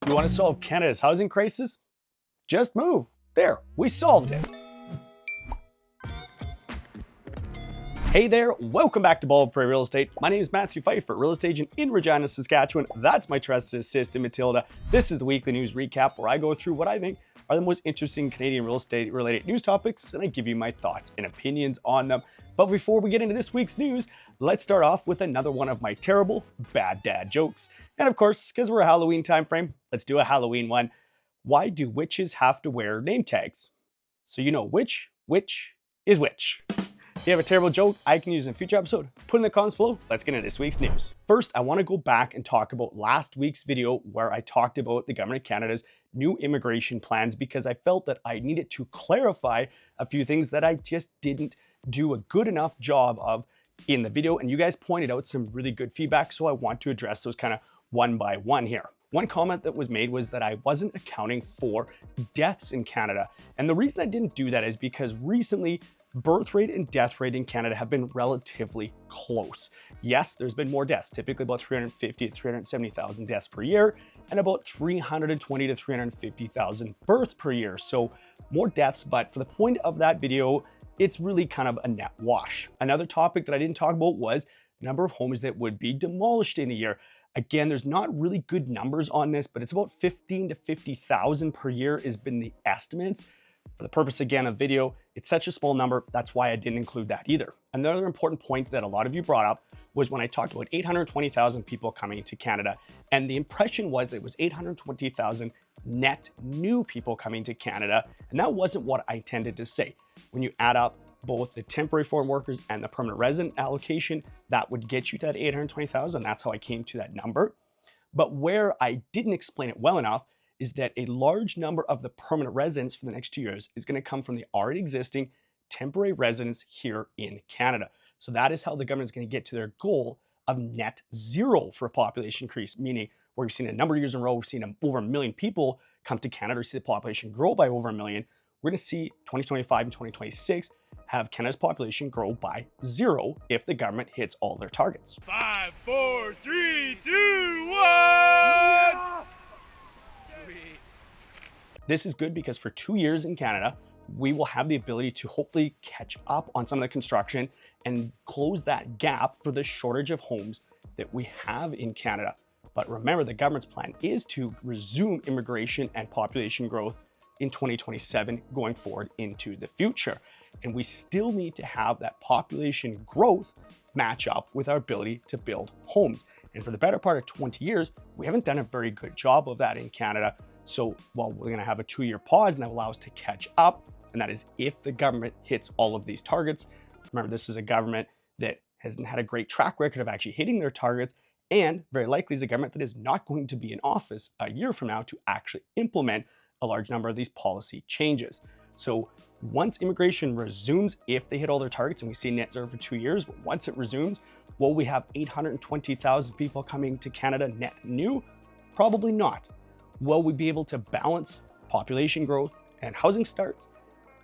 You want to solve Canada's housing crisis? Just move. There, we solved it. Hey there, welcome back to 𝗣𝗲𝗍𝗀 Real Estate. My name is 𝗳𝗲𝗍𝗂𝗏, real estate agent in Regina, Saskatchewan. That's my trusted assistant, Matilda. This is the weekly news recap where I go through what I think are the most interesting Canadian real estate related news topics, and I give you my thoughts and opinions on them. But before we get into this week's news, let's start off with another one of my terrible bad dad jokes. And of course, because we're a Halloween time frame, let's do a Halloween one. Why do witches have to wear name tags? So you know which witch is which. If you have a terrible joke I can use in a future episode, put in the comments below. Let's get into this week's news. First, I want to go back and talk about last week's video where I talked about the Government of Canada's new immigration plans because I felt that I needed to clarify a few things that I just didn't do a good enough job of in the video, and you guys pointed out some really good feedback, so I want to address those kind of one by one here. One comment that was made was that I wasn't accounting for deaths in Canada, and the reason I didn't do that is because recently birth rate and death rate in Canada have been relatively close. Yes, there's been more deaths, typically about 350 to 370,000 deaths per year, and about 320 to 350,000 births per year. So more deaths, but for the point of that video, it's really kind of a net wash. Another topic that I didn't talk about was the number of homes that would be demolished in a year. Again, there's not really good numbers on this, but it's about 15 to 50,000 per year has been the estimates. For the purpose again of video, it's such a small number, that's why I didn't include that either. Another important point that a lot of you brought up was when I talked about 820,000 people coming to Canada, and the impression was that it was 820,000 net new people coming to Canada, and that wasn't what I intended to say. When you add up both the temporary foreign workers and the permanent resident allocation, that would get you to that 820,000. That's how I came to that number. But where I didn't explain it well enough is that a large number of the permanent residents for the next 2 years is going to come from the already existing temporary residents here in Canada. So that is how the government is going to get to their goal of net zero for a population increase, meaning where we've seen a number of years in a row, we've seen over 1 million people come to Canada, or see the population grow by over 1 million. We're going to see 2025 and 2026 have Canada's population grow by 0 if the government hits all their targets. 5, 4, 3, 2, 1! Yeah! This is good because for 2 years in Canada, we will have the ability to hopefully catch up on some of the construction and close that gap for the shortage of homes that we have in Canada. But remember, the government's plan is to resume immigration and population growth in 2027 going forward into the future. And we still need to have that population growth match up with our ability to build homes. And for the better part of 20 years, we haven't done a very good job of that in Canada. So while we're gonna have a 2-year pause, and that will allow us to catch up, and that is if the government hits all of these targets. Remember, this is a government that hasn't had a great track record of actually hitting their targets, and very likely is a government that is not going to be in office a year from now to actually implement a large number of these policy changes. So once immigration resumes, if they hit all their targets, and we see net zero for 2 years, but once it resumes, will we have 820,000 people coming to Canada net new? Probably not. Will we be able to balance population growth and housing starts?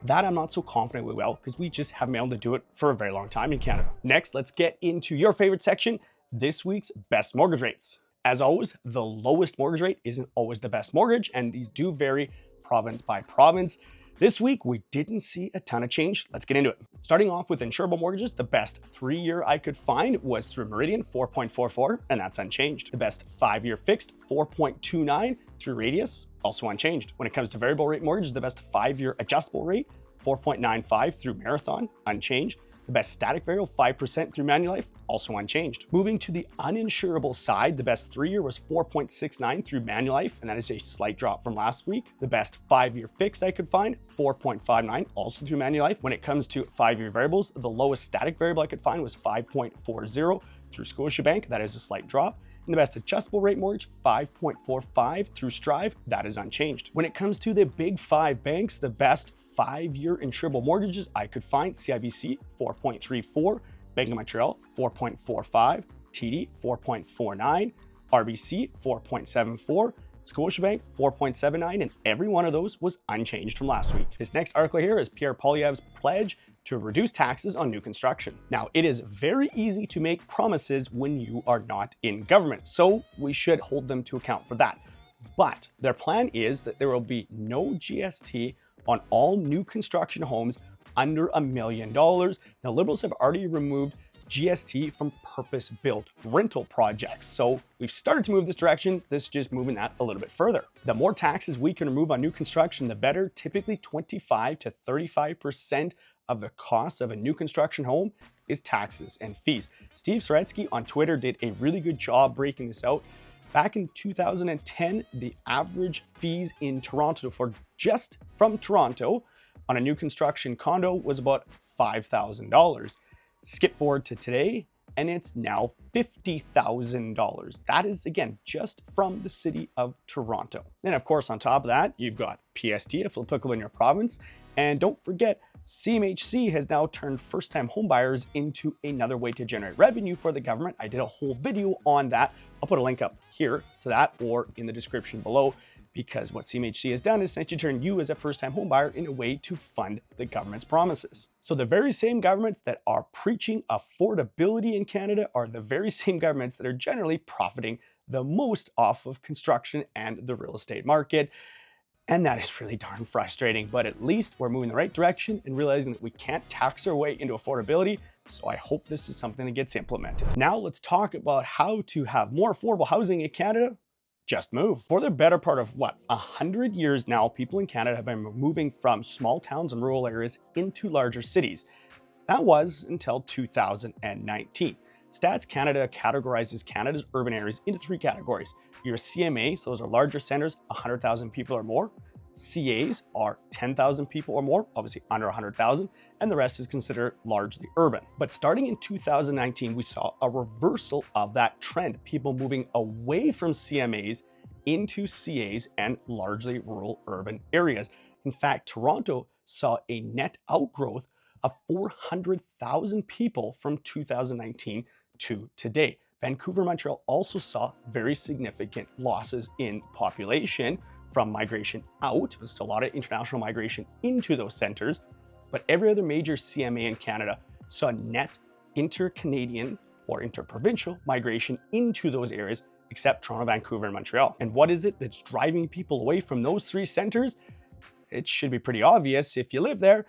That I'm not so confident we will, because we just haven't been able to do it for a very long time in Canada. Next, let's get into your favorite section, this week's best mortgage rates. As always, the lowest mortgage rate isn't always the best mortgage, and these do vary province by province. This week, we didn't see a ton of change. Let's get into it. Starting off with insurable mortgages, the best 3-year I could find was through Meridian, 4.44, and that's unchanged. The best 5-year fixed, 4.29 through Radius, also unchanged. When it comes to variable rate mortgages, the best 5-year adjustable rate, 4.95 through Marathon, unchanged. The best static variable, 5% through Manulife, also unchanged.Moving to the uninsurable side, the best 3-year was 4.69 through Manulife, and that is a slight drop from last week. The best 5-year fixed I could find, 4.59, also through Manulife. When it comes to 5-year variables, the lowest static variable I could find was 5.40 through Scotiabank, that is a slight drop. And the best adjustable rate mortgage, 5.45 through Strive, that is unchanged. When it comes to the big 5 banks, the best 5-year insurable mortgages I could find, CIBC 4.34, Bank of Montreal 4.45, TD 4.49, RBC 4.74, Scotiabank 4.79, and every one of those was unchanged from last week. This next article here is Pierre Poilievre's pledge to reduce taxes on new construction. Now, it is very easy to make promises when you are not in government, so we should hold them to account for that. But their plan is that there will be no GST on all new construction homes under $1 million. Now, Liberals have already removed GST from purpose-built rental projects. So we've started to move this direction. This is just moving that a little bit further. The more taxes we can remove on new construction, the better. Typically 25 to 35% of the cost of a new construction home is taxes and fees. Steve 𝗬𝗂𝗍𝗍 on Twitter did a really good job breaking this out. Back in 2010, the average fees in Toronto just from Toronto on a new construction condo was about $5,000. Skip forward to today, and it's now $50,000. That is, again, just from the city of Toronto. Then, of course, on top of that, you've got PST, if applicable in your province. And don't forget, CMHC has now turned first-time homebuyers into another way to generate revenue for the government. I did a whole video on that. I'll put a link up here to that or in the description below, because what CMHC has done is essentially turn you as a first-time homebuyer in a way to fund the government's promises. So the very same governments that are preaching affordability in Canada are the very same governments that are generally profiting the most off of construction and the real estate market. And that is really darn frustrating, but at least we're moving in the right direction and realizing that we can't tax our way into affordability. So I hope this is something that gets implemented. Now let's talk about how to have more affordable housing in Canada. Just move. For the better part of 100 years now, people in Canada have been moving from small towns and rural areas into larger cities. That was until 2019. Stats Canada categorizes Canada's urban areas into 3 categories. Your CMA, so those are larger centers, 100,000 people or more. CAs are 10,000 people or more, obviously under 100,000, and the rest is considered largely urban. But starting in 2019, we saw a reversal of that trend, people moving away from CMAs into CAs and largely rural urban areas. In fact, Toronto saw a net outgrowth of 400,000 people from 2019 to today. Vancouver and Montreal also saw very significant losses in population from migration out. There's a lot of international migration into those centers, but every other major CMA in Canada saw net inter-Canadian or inter-provincial migration into those areas, except Toronto, Vancouver, and Montreal. And what is it that's driving people away from those 3 centers? It should be pretty obvious if you live there.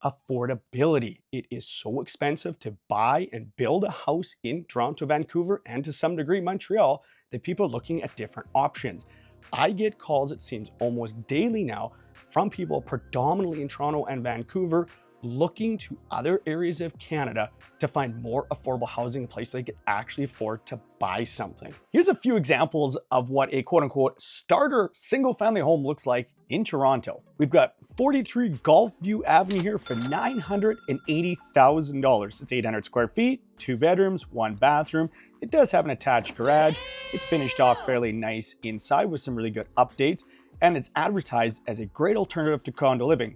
Affordability. It is so expensive to buy and build a house in Toronto, Vancouver, and to some degree Montreal that people are looking at different options. I get calls, it seems almost daily now, from people predominantly in Toronto and Vancouver looking to other areas of Canada to find more affordable housing, a place where they could actually afford to buy something. Here's a few examples of what a quote-unquote starter single-family home looks like in Toronto. We've got 43 𝗥𝗲𝗹𝗁𝗀 Avenue here for $980,000. It's 800 square feet, 2 bedrooms, 1 bathroom. It does have an attached garage. It's finished off fairly nice inside with some really good updates, and it's advertised as a great alternative to condo living.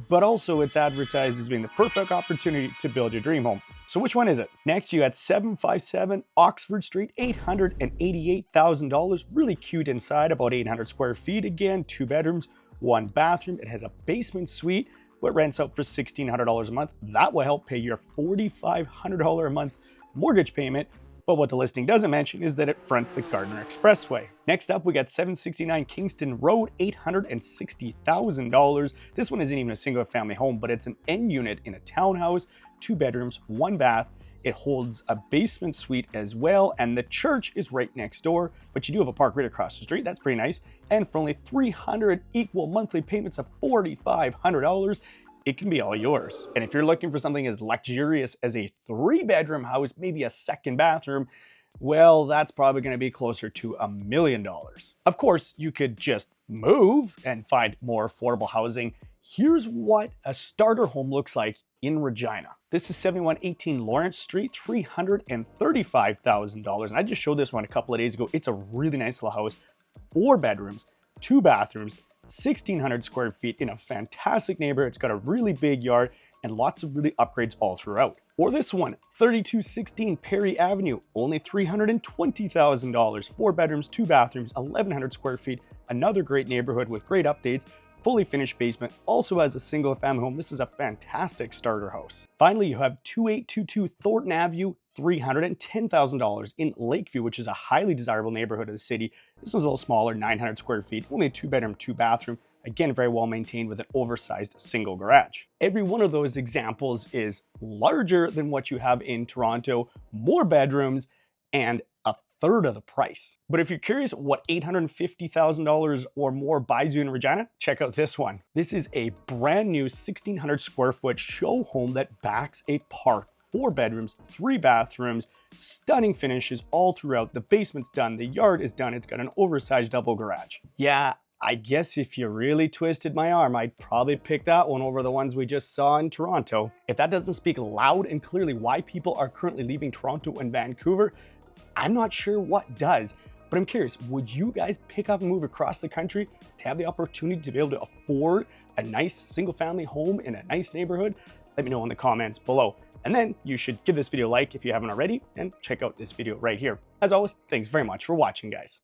But also it's advertised as being the perfect opportunity to build your dream home. So which one is it? Next, you got 757 Oxford Street, $888,000. Really cute inside, about 800 square feet again, 2 bedrooms, 1 bathroom. It has a basement suite, what rents out for $1,600 a month. That will help pay your $4,500 a month mortgage payment. But what the listing doesn't mention is that it fronts the Gardiner Expressway. Next up, we got 769 Kingston Road, $860,000. This one isn't even a single family home, but it's an end unit in a townhouse, 2 bedrooms, 1 bath. It holds a basement suite as well, and the church is right next door, but you do have a park right across the street. That's pretty nice. And for only 300 equal monthly payments of $4,500, it can be all yours. And if you're looking for something as luxurious as a 3-bedroom house, maybe a 2nd bathroom, well, that's probably going to be closer to $1 million. Of course, you could just move and find more affordable housing. Here's what a starter home looks like in Regina. This is 7118 Lawrence Street, $335,000. And I just showed this one a couple of days ago. It's a really nice little house, 4 bedrooms, 2 bathrooms, 1,600 square feet in a fantastic neighborhood. It's got a really big yard and lots of really upgrades all throughout. Or this one, 3216 Prairie Avenue, only $320,000, 4 bedrooms, 2 bathrooms, 1,100 square feet, another great neighborhood with great updates, fully finished basement, also has a single family home. This is a fantastic starter house. Finally, you have 2822 Thornton Avenue, $310,000 in Lakeview, which is a highly desirable neighborhood of the city. This one's a little smaller, 900 square feet, only a 2-bedroom, 2-bathroom. Again, very well maintained with an oversized single garage. Every one of those examples is larger than what you have in Toronto, more bedrooms, and a third of the price. But if you're curious what $850,000 or more buys you in Regina, check out this one. This is a brand new 1,600 square foot show home that backs a park. 4 bedrooms, 3 bathrooms, stunning finishes all throughout. The basement's done, the yard is done, it's got an oversized double garage. Yeah, I guess if you really twisted my arm, I'd probably pick that one over the ones we just saw in Toronto. If that doesn't speak loud and clearly why people are currently leaving Toronto and Vancouver, I'm not sure what does. But I'm curious, would you guys pick up and move across the country to have the opportunity to be able to afford a nice single family home in a nice neighborhood? Let me know in the comments below. And then you should give this video a like if you haven't already, and check out this video right here. As always, thanks very much for watching, guys.